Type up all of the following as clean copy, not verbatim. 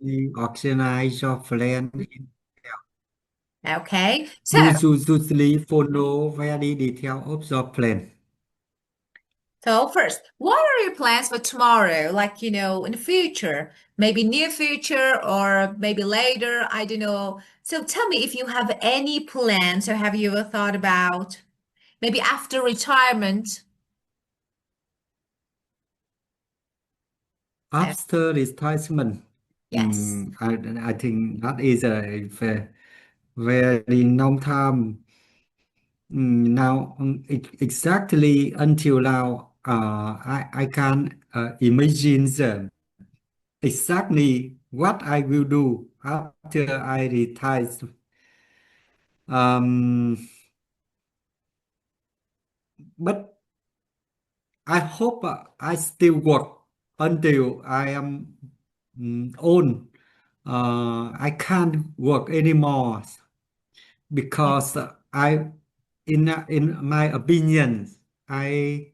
usually organize your plan. Okay, so You should usually follow very detail of your plan. first, what are your plans for tomorrow? Like, in the future, maybe near future or maybe later, I don't know. So tell me if you have any plans or have you ever thought about maybe after retirement? Uh, After retirement, yes. I think that is a very long time. Now, exactly until now, I can't imagine exactly what I will do after I retire. Um, but I hope I still work until I am old. I can't work anymore Yeah. because in my opinion, I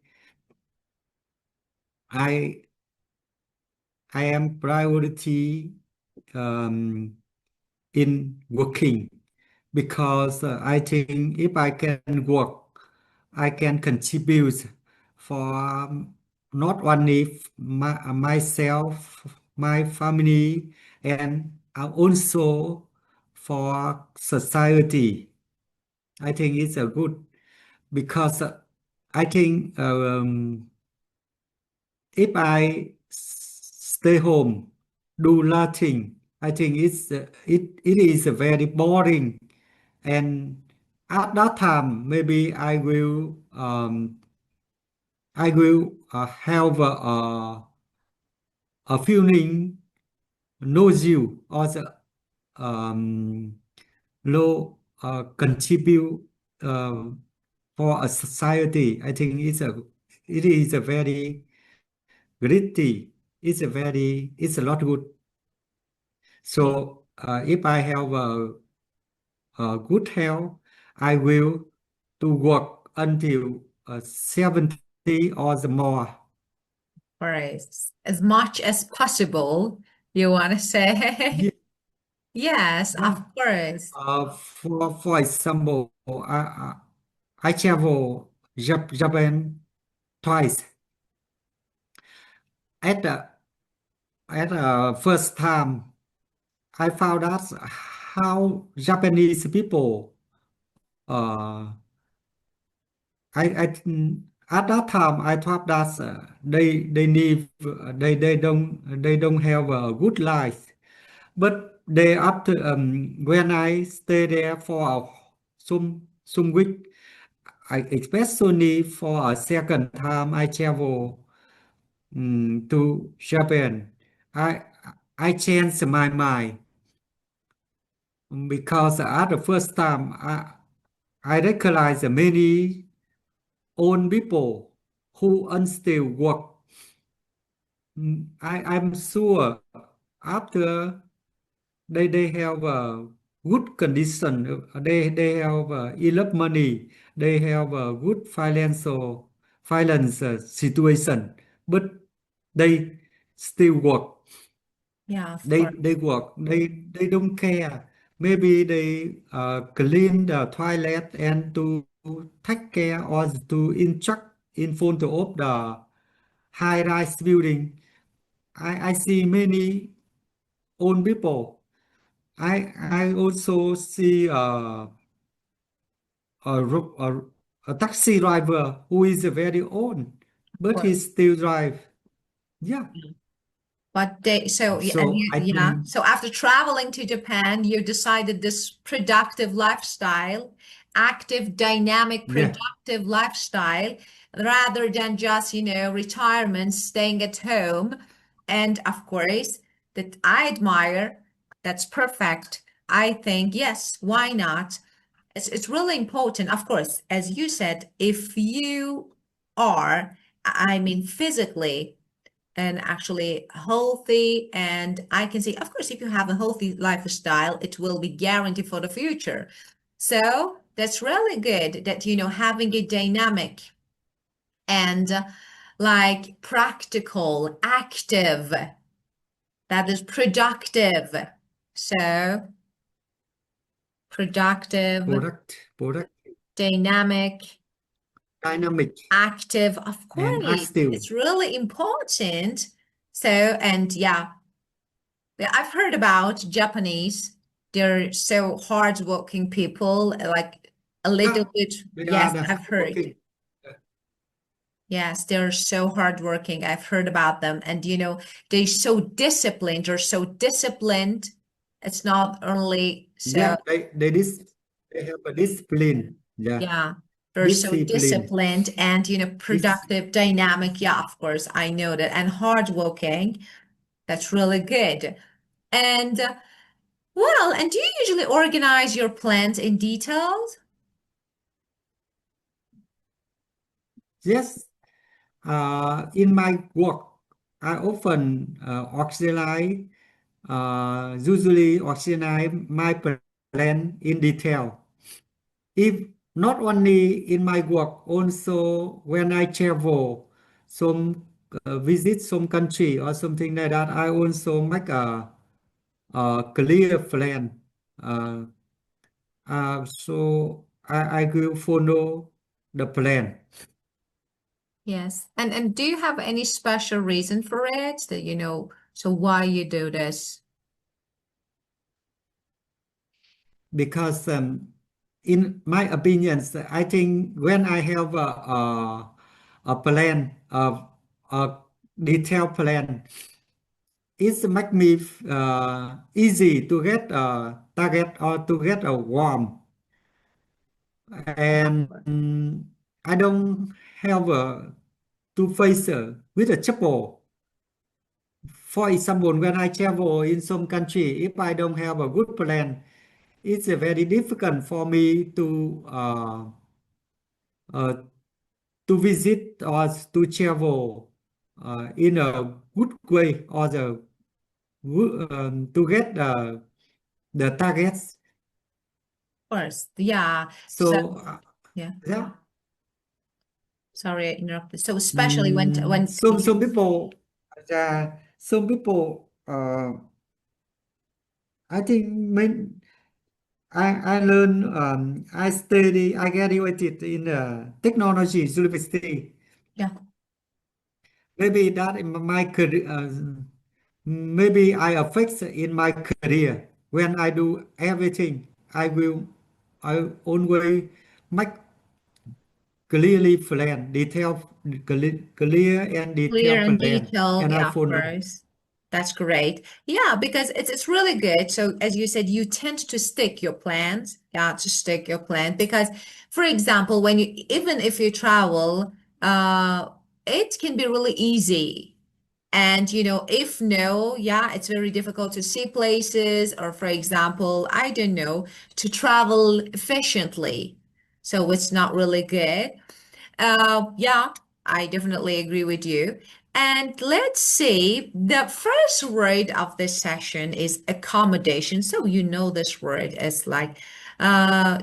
I I am priority um, in working because I think if I can work, I can contribute for not only myself, my family, and also for society. I think it's a good because I think if I stay home, do nothing, I think it is very boring. And at that time, maybe I will have a feeling knows you or the low contribute uh, for a society. I think it is a very gritty. It's a lot good. Yeah. So if I have a good health, I will to work until 70 or the more. Or as much as possible, you want to say? Yeah, Yes, of yeah. course. For example, I travel Japan twice. At the first time, I found out how Japanese people uh, at that time I thought that they need they don't have a good life. But they after when I stay there for some week, I especially for a second time I travel to Japan. I I changed my mind because at the first time I recognize many old people who still work. I'm sure after they have a good condition, they have enough money, they have a good finance situation, but they still work. Yeah, of They course. work. They don't care. Maybe they clean the toilet and to take care or to instruct in front of the high-rise building. I see many old people. I also see a taxi driver who is very old, Of but he course. still drive. Yeah. But they, so yeah, and So you, I yeah. think So after traveling to Japan, you decided this productive lifestyle, active, dynamic, yeah. productive lifestyle, rather than just, retirement, staying at home. And of course, that I admire, that's perfect. I think, yes, why not? It's really important. Of course, as you said, if you are, I mean, physically and actually healthy. And I can say, of course, if you have a healthy lifestyle, it will be guaranteed for the future. So that's really good that, having a dynamic and like practical, active, that is productive. So productive, product, dynamic, dynamic, active. Of and course, active. it's really important. So, and yeah, I've heard about Japanese. They're so hardworking people, like a little Yeah, bit. they are Yes, the I've heard. hardworking. Yes, they're so hardworking. I've heard about them. And they're so disciplined. They're so disciplined. It's not only so, Yeah, they have a discipline. Yeah, yeah, they're so discipline. disciplined and This productive, dynamic. Yeah, of course, I know that. And hardworking. That's really good. And well, and do you usually organize your plans in details? yes. In my work, I often usually organize my plan in detail. If not only in my work, also when I travel, some visit some country or something like that, I also make a clear plan. Uh, so I will follow the plan. Yes. And do you have any special reason for it that so why you do this? Because in my opinions, I think when I have a plan, a detailed plan, it make me easy to get a target or to get a warm, and I don't have to face with a trouble. For example, when I travel in some country, if I don't have a good plan, it's very difficult for me uh, to visit or to travel in a good way or to get the targets. Of course. Yeah. So So yeah. yeah, Sorry, I interrupted. So especially when some people I think I learn I graduated in technology university. yeah, Maybe that in my career, maybe I affect in my career. When I do everything, I always make clearly plan, clear and clear detailed and plan, detailed. and I Yeah, of follow. course. That's great. Yeah, because it's really good. So as you said, you tend to stick your plans. Yeah, to stick your plan because, for example, when you even if you travel, uh, it can be really easy. And if no, yeah, it's very difficult to see places, or for example, I don't know, to travel efficiently. So it's not really good. Yeah, I definitely agree with you. And let's see, the first word of this session is accommodation. So this word is like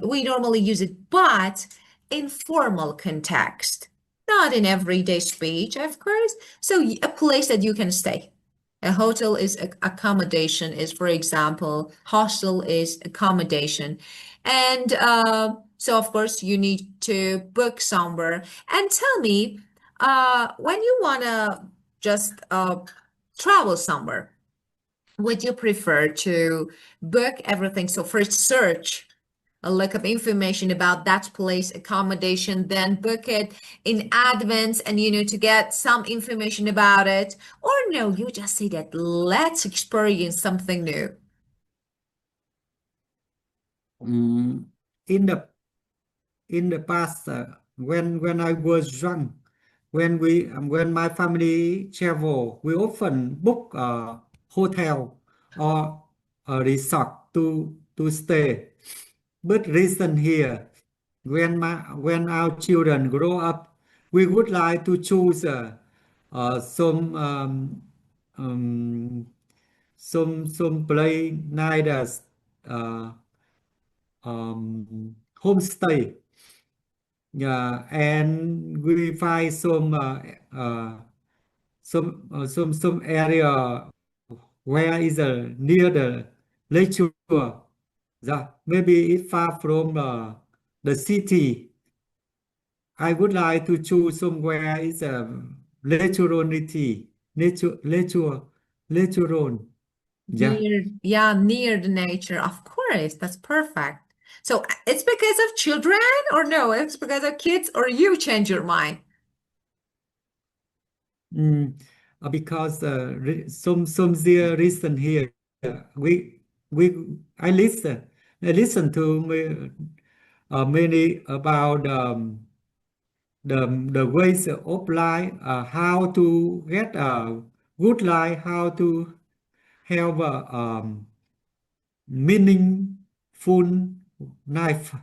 we normally use it, but in formal context, not in everyday speech, of course. So a place that you can stay. A hotel is accommodation, is for example, hostel is accommodation. And so, of course, you need to book somewhere. And tell me, when you want to just travel somewhere, would you prefer to book everything? So, first search a look up information about that place, accommodation, then book it in advance and to get some information about it. Or no, you just say that let's experience something new. Mm, in the past, when I was young, when my family travel, we often book a hotel or a resort to stay. But recent here, when our children grow up, we would like to choose some um, some play night as uh, homestay. Yeah, and we find some area where is near the nature. Yeah, maybe it's far from the city. I would like to choose somewhere is naturality, natural. Yeah. Near the nature. Of course, that's perfect. So it's because of children or no, it's because of kids or you change your mind. Mm, because some the reason here we I listen to many about the ways of life, how to get a good life, how to have a meaningful life.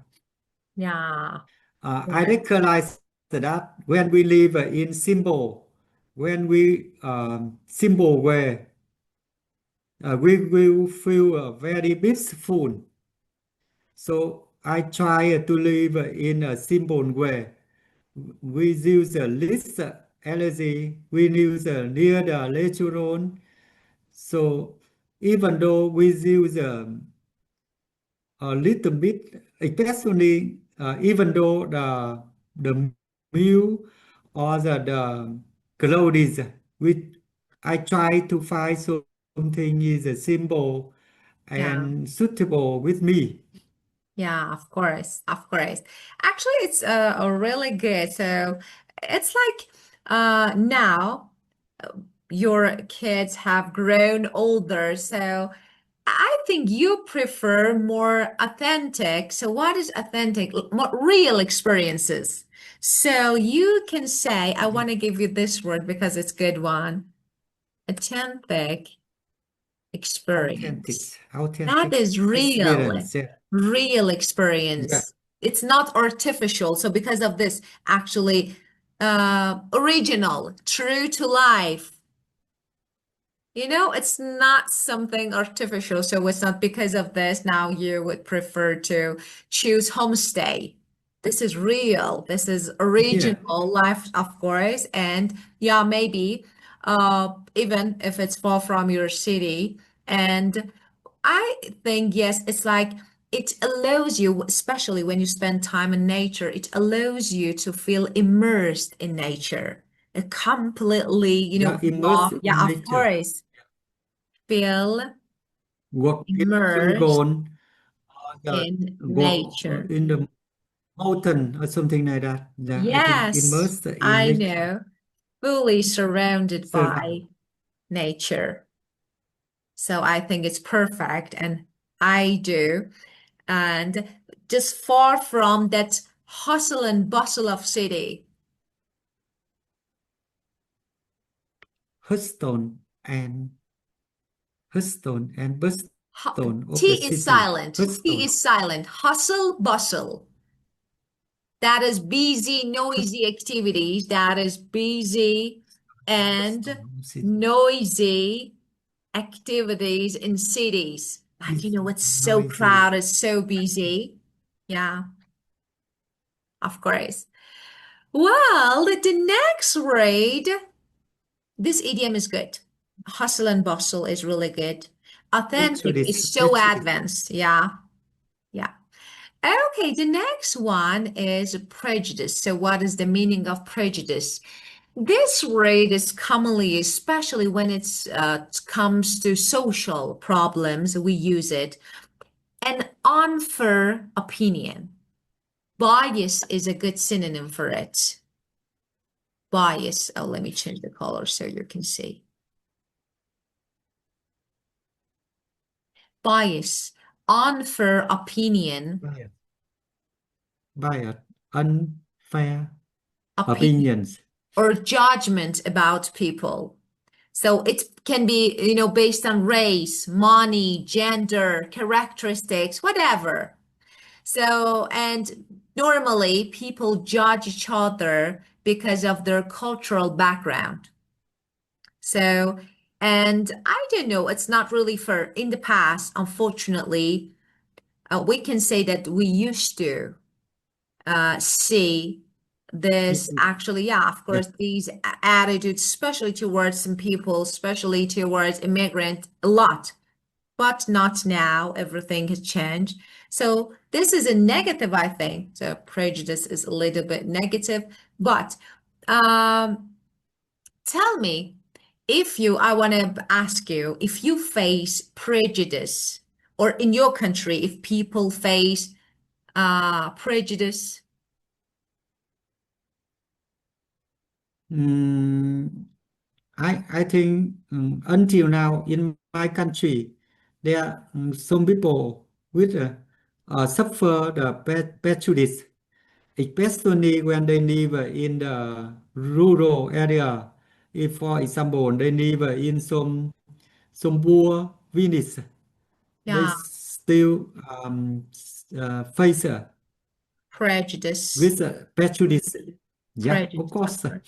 Yeah. I Right. recognize that when we live in simple, when we simple way, we will feel very peaceful. So I try to live in a simple way. We use a least energy. We use near the natural. So even though we use a little bit, especially even though the meal or the clothes, we I try to find something is simple Yeah. and suitable with me. Yeah, of course. Of course. Actually, it's really good. So it's like now your kids have grown older. So I think you prefer more authentic. So what is authentic? More real experiences. So you can say, I want to give you this word because it's a good one. Authentic Authentic, experience. That authentic is real, experience. Yeah, real yeah, experience. It's not artificial. So because of this, actually, original, true to life. It's not something artificial. So it's not because of this. Now you would prefer to choose homestay. This is real. This is yeah, original life, of course. And yeah, maybe even if it's far from your city. And I think, yes, it's like it allows you, especially when you spend time in nature, it allows you to feel immersed in nature. Completely, yeah. Immersed raw. in Yeah, of nature, course. Feel can immersed go on in go nature. in the mountain or something like that. Yeah, I think Yes, immersed in I nature. know. Fully surrounded Survive. by nature. So I think it's perfect, and I do. And just far from that hustle and bustle of city. Houston and Houston and Boston of the T is city. silent. T Houston, is silent. Hustle, bustle. That is busy, noisy activities. That is busy and Boston city. noisy activities in cities. Like, Is it's so noisy. crowded, so busy. Yeah, of course. Well, the next word, this idiom is good. Hustle and bustle is really good. Authentic Prejudice, is so prejudice. advanced. Yeah, yeah. Okay, the next one is prejudice. So, what is the meaning of prejudice? This word is commonly, especially when it comes to social problems, we use it. An unfair opinion. Bias is a good synonym for it. Bias. Oh, let me change the color so you can see. Bias, unfair opinion, Bias, bias, unfair opinion, opinions. or judgment about people. So it can be, based on race, money, gender, characteristics, whatever. So, and normally people judge each other because of their cultural background. So, and I don't know, it's not really fair. In the past, unfortunately, we can say that we used to see this actually, yeah, of course, these attitudes, especially towards some people, especially towards immigrant, a lot, but not now. Everything has changed. So this is a negative, I think. So prejudice is a little bit negative, but tell me, I want to ask you, if you face prejudice, or in your country, if people face prejudice. I think until now in my country there are some people with suffer the prejudice, especially when they live in the rural area. If, for example, they live in some poor village, they Yeah, still face prejudice, with prejudice. Yeah, of prejudice, of course. course.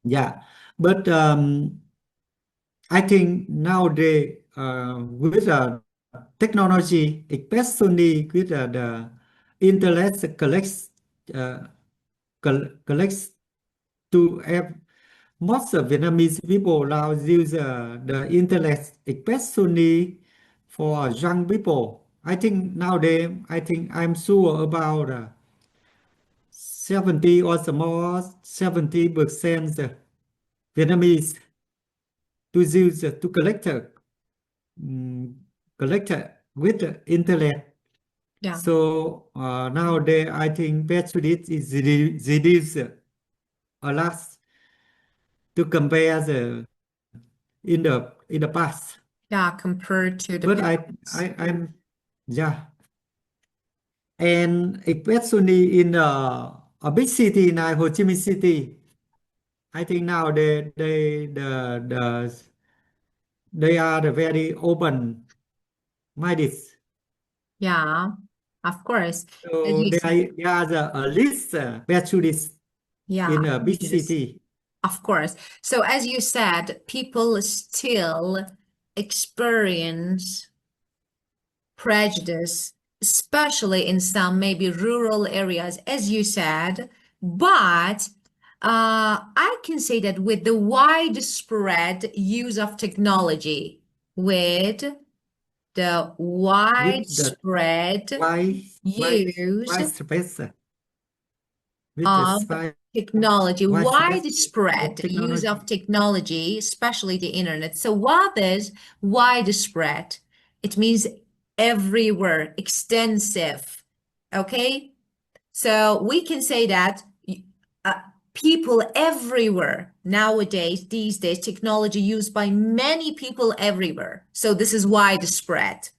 Yeah, but I think nowadays with technology, especially with the internet uh, collects to have most of Vietnamese people now use the internet, especially for young people. I think nowadays, I think I'm sure about 70 or some more 70% Vietnamese to use to mm, collect with the internet. Yeah, So nowadays, I think prejudice is reduced a lot to compare in the past. yeah, compared to the But parents. I'm yeah, and especially in a big city like Ho Chi Minh City, I think now they are the very open minded. Yeah, of course. As So you said, there are a list prejudice yeah, in a big prejudice, city. of course. So as you said, people still experience prejudice, especially in some maybe rural areas, as you said. But I can say that with the widespread use of technology, with the With the widespread wide, wide, use widespread, with the of technology, widespread widespread of use of technology. technology, especially the internet. So what is widespread? It means everywhere, extensive. Okay? So we can say that uh, people everywhere nowadays, these days, technology used by many people everywhere. So this is widespread.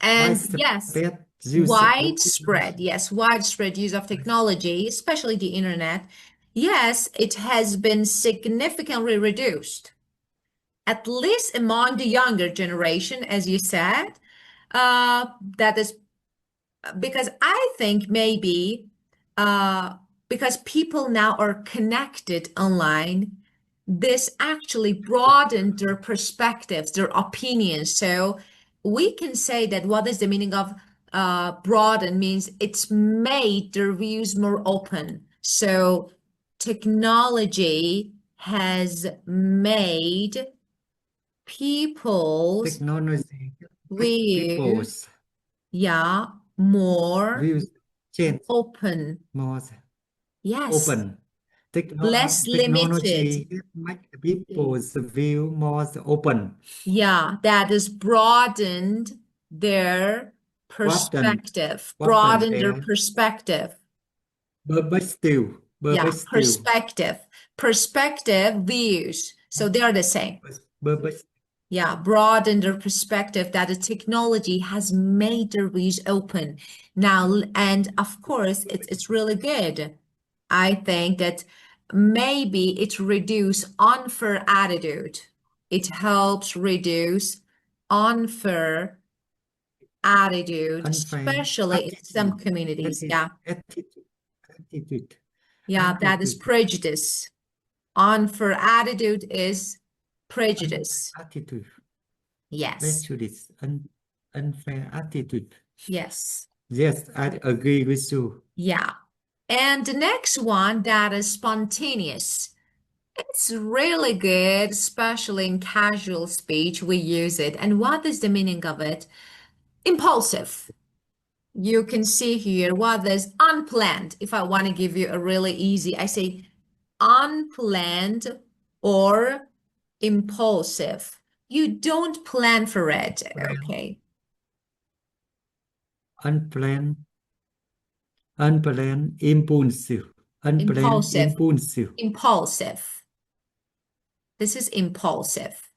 And yes, Widespread use of widespread, technology. yes, widespread use of technology, especially the internet. Yes, it has been significantly reduced, at least among the younger generation, as you said. That is because I think maybe because people now are connected online, this actually broadened their perspectives, their opinions. So we can say that what is the meaning of broaden means it's made their views more open. So technology has made people's Technology make views, people's yeah, more views change open. more Yes, open. less limited. Technology make people's view more open. Yeah, that is broadened their Broaden, perspective, broaden broadened their their perspective. Yeah, but still, perspective, perspective, views. So they are the same. but Yeah, broaden their perspective that the technology has made their views open now, and of course, it's really good. I think that maybe it reduce unfair attitude. It helps reduce unfair attitude, unfair especially in some attitude, communities. Yeah, attitude, attitude, yeah, that is attitude, prejudice. Unfair attitude is unfair prejudice. attitude, Yes, prejudice, unfair attitude. yes, Yes, I agree with you. yeah. And the next one, that is spontaneous. It's really good, especially in casual speech. We use it. And what is the meaning of it? Impulsive. You can see here what is unplanned. If I want to give you a really easy, I say unplanned or impulsive. You don't plan for it, okay? Unplanned, unplanned, impulsive, unplanned, Impulsive, impulsive. impulsive. This is impulsive.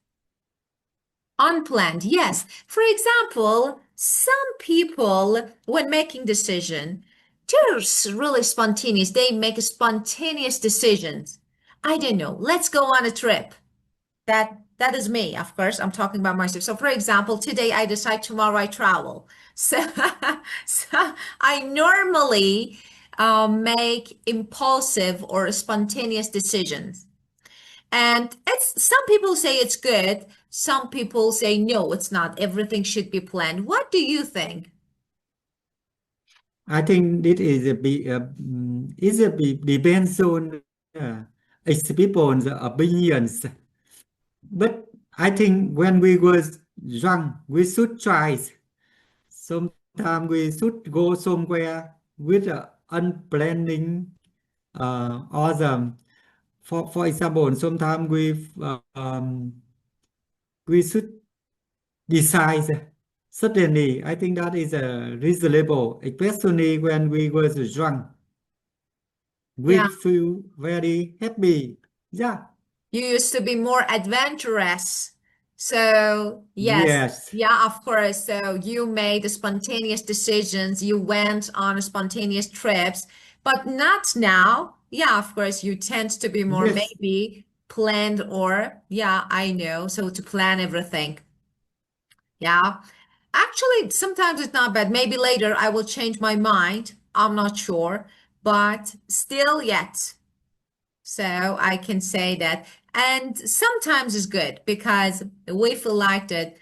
Unplanned, yes. For example, some people, when making decision, they're really spontaneous. They make spontaneous decisions. I don't know. Let's go on a trip. That is me, of course. I'm talking about myself. So, for example, today I decide, tomorrow I travel. So, so I normally make impulsive or spontaneous decisions. And it's some people say it's good, some people say no, it's not. Everything should be planned. What do you think? I think it is a bit, is a bit depends on its people's opinions. But I think when we were young, we should try. Sometimes we should go somewhere with unplanning or for example, sometimes we should decide suddenly. I think that is reasonable, especially when we were young. Yeah, We feel very happy. Yeah, you used to be more adventurous. So, yes, yes, yeah, of course. So you made the spontaneous decisions, you went on spontaneous trips, but not now. Yeah, of course, you tend to be more yes. maybe planned or, yeah, I know. So to plan everything. Yeah. Actually, sometimes it's not bad. Maybe later I will change my mind. I'm not sure, but still yet. So I can say that. And sometimes it's good because we feel like that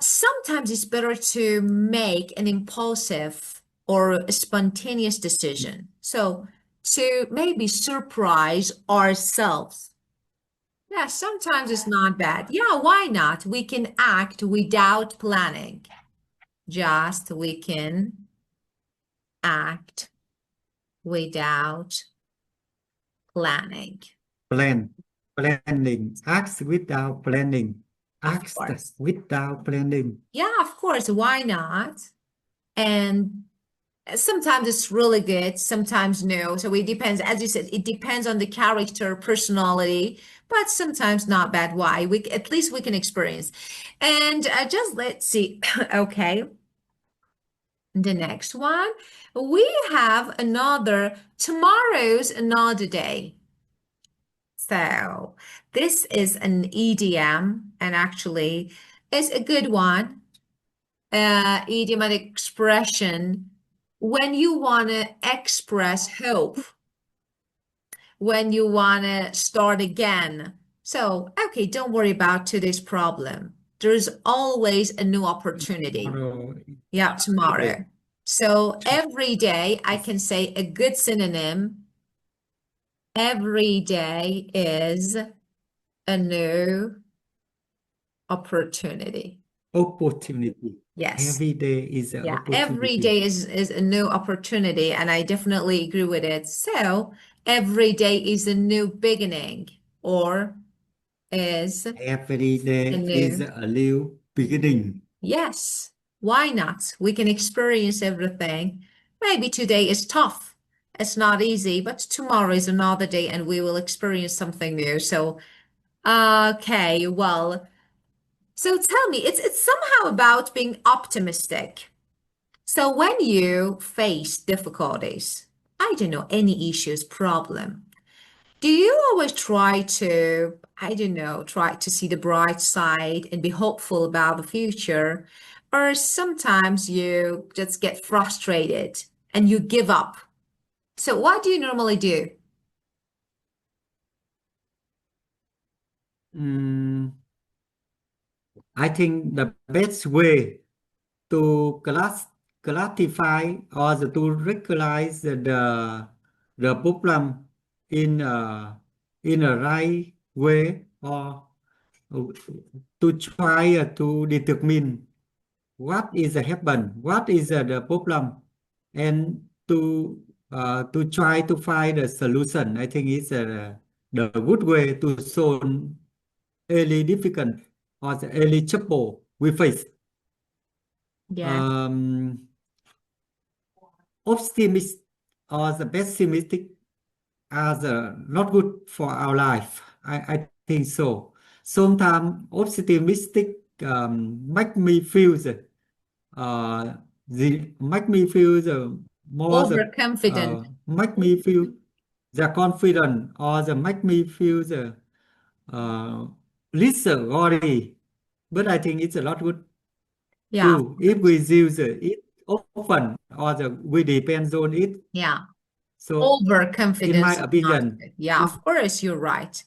sometimes it's better to make an impulsive or a spontaneous decision. So to maybe surprise ourselves. Yeah, sometimes it's not bad. Yeah, why not? We can act without planning. Just we can act without planning. Plan, planning, acts without planning, Of acts course. without planning. Yeah, of course. Why not? And sometimes it's really good, sometimes no. So it depends, as you said, it depends on the character, personality, but sometimes not bad. Why? We at least we can experience. And just let's see. Okay. The next one, we have another tomorrow's another day. So this is an EDM and actually is a good one. Idiomatic expression when you want to express hope, when you want to start again. So, okay, don't worry about today's problem. There's always a new opportunity. Tomorrow, Yeah, tomorrow. day, So every day I can say a good synonym. Every day is a new opportunity. opportunity. Yes. Every day is an Yeah, every opportunity. day is a new opportunity, and I definitely agree with it. So every day is a new beginning, or is Every a day is new. a new beginning. Yes, why not? We can experience everything. Maybe today is tough. It's not easy, but tomorrow is another day, and we will experience something new. So, okay, well, so tell me, it's somehow about being optimistic. So when you face difficulties, I don't know, any issues, problem, do you always try to, I don't know, try to see the bright side and be hopeful about the future? Or sometimes you just get frustrated and you give up. So what do you normally do? Mm, I think the best way to classify or to recognize the problem in a right way, or to try to determine what is happen, what is the problem, and to try to find a solution. I think it's the good way to solve any difficult or the any trouble we face. Yeah. Um, Optimist or the pessimistic are not good for our life. I think so. Sometimes optimistic make me feel uh, make me feel Overconfident. make me feel the confident, or the make me feel the uh, little worry. But I think it's a lot good Yeah. too if we use it often, or we depend on it. Yeah. So, in my Overconfidence is not opinion, good. Yeah, it's of course, you're right.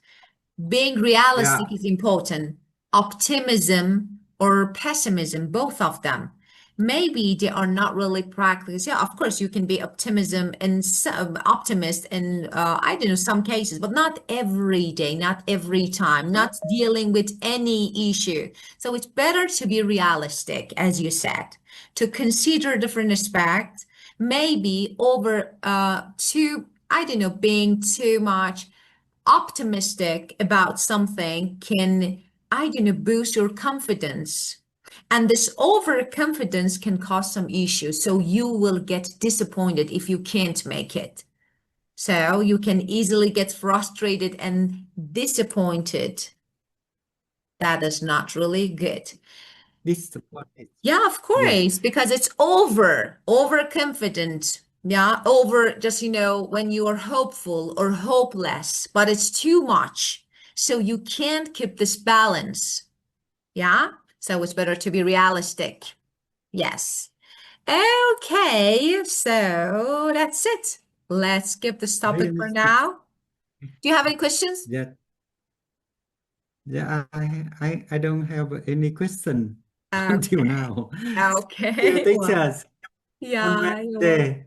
Being realistic yeah. is important. Optimism or pessimism, both of them. Maybe they are not really practical. Yeah, of course, you can be optimism and some optimist in I don't know, some cases, but not every day, not every time, not dealing with any issue. So it's better to be realistic, as you said, to consider different aspects. Maybe over too, I don't know, being too much optimistic about something can, I don't know, boost your confidence. And this overconfidence can cause some issues. So you will get disappointed if you can't make it. So you can easily get frustrated and disappointed. That is not really good. This is what it. Yeah, of Yes, course, because it's overconfident. Yeah, over just, when you are hopeful or hopeless, but it's too much. So you can't keep this balance. Yeah, so it's better to be realistic. Yes. Okay, so that's it. Let's skip this topic for realistic. now. Do you have any questions? Yeah, yeah. I don't have any question until Okay. now. You Okay. teach Well, us. Have a yeah, nice you're welcome. day.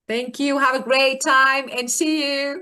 Thank you. Have a great time and see you.